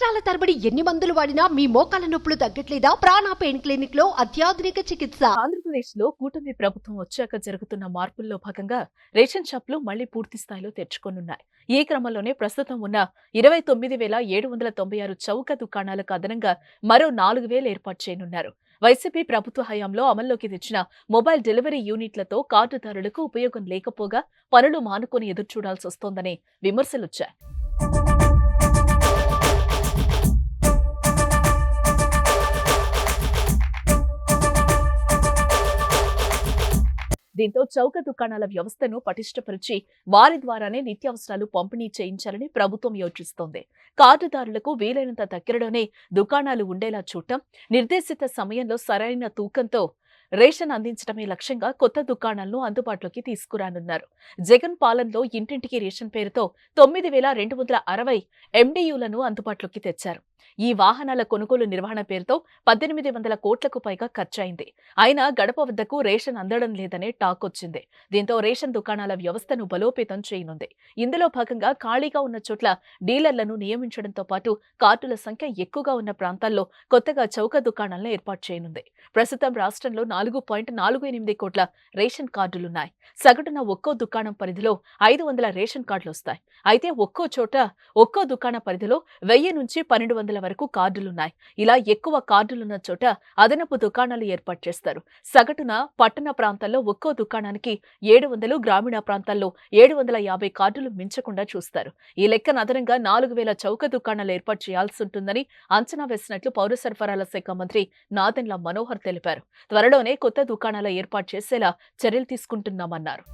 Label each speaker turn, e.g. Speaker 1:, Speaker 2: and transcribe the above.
Speaker 1: సంవత్సరాల తరబడి ఎన్ని మందులు వాడినా మీ మోకాల నొప్పులు తగ్గట్లేదా? ప్రాణ పెయిన్ క్లినిక్ లో అత్యాధునిక చికిత్స.
Speaker 2: ఆంధ్రప్రదేశ్ లో కూటమి ప్రభుత్వం వచ్చాక జరుగుతున్న మార్పుల్లో భాగంగా రేషన్ షాపులు మళ్లీ పూర్తి స్థాయిలో తెరుచుకోనున్నాయి. ఈ క్రమంలోనే ప్రస్తుతం ఉన్న 29,796 చౌక దుకాణాలకు అదనంగా మరో 4,000 ఏర్పాటు చేయనున్నారు. వైసీపీ ప్రభుత్వ హయాంలో అమల్లోకి తెచ్చిన మొబైల్ డెలివరీ యూనిట్లతో కార్డుదారులకు ఉపయోగం లేకపోగా పనులు మానుకొని ఎదురుచూడాల్సి వస్తోందనే విమర్శలొచ్చాయి. దీంతో చౌక దుకాణాల వ్యవస్థను పటిష్టపరిచి వారి ద్వారానే నిత్యావసరాలు పంపిణీ చేయించాలని ప్రభుత్వం యోచిస్తోంది. కార్డుదారులకు వీలైనంత దగ్గరలోనే దుకాణాలు ఉండేలా చూడటం, నిర్దేశిత సమయంలో సరైన తూకంతో రేషన్ అందించడమే లక్ష్యంగా కొత్త దుకాణాలను అందుబాటులోకి తీసుకురానున్నారు. జగన్ పాలనలో ఇంటింటికి రేషన్ పేరుతో 9,260 MDUలను అందుబాటులోకి తెచ్చారు. ఈ వాహనాల కొనుగోలు నిర్వహణ పేరుతో 1,800 కోట్లకు పైగా ఖర్చయింది. అయినా గడప వద్దకు రేషన్ అందడం లేదనే టాక్ వచ్చింది. దీంతో రేషన్ దుకాణాల వ్యవస్థను బలోపేతం చేయనుంది. ఇందులో భాగంగా ఖాళీగా ఉన్న చోట్ల డీలర్లను నియమించడంతో పాటు కార్డుల సంఖ్య ఎక్కువగా ఉన్న ప్రాంతాల్లో కొత్తగా చౌక దుకాణాలను ఏర్పాటు చేయనుంది. ప్రస్తుతం రాష్ట్రంలో 4.48 కోట్ల రేషన్ కార్డులున్నాయి. సగటున ఒక్కో దుకాణం పరిధిలో 500 రేషన్ కార్డులు వస్తాయి. అయితే ఒక్కో చోట ఒక్కో దుకాణ పరిధిలో 1000 నుంచి 1200 వరకు కార్డులున్నాయి. ఇలా ఎక్కువ కార్డులున్న చోట అదనపు దుకాణాలు ఏర్పాటు చేస్తారు. సగటున పట్టణ ప్రాంతాల్లో ఒక్కో దుకాణానికి 700, గ్రామీణ ప్రాంతాల్లో 750 కార్డులు మించకుండా చూస్తారు. ఈ లెక్కన అదనంగా 4,000 చౌక దుకాణాలు ఏర్పాటు చేయాల్సి ఉంటుందని అంచనా వేసినట్లు పౌర సరఫరాల శాఖ మంత్రి నాదెండ్ల మనోహర్ తెలిపారు. త్వరలోనే కొత్త దుకాణాల ఏర్పాటు చేసేలా చర్యలు తీసుకుంటున్నామన్నారు.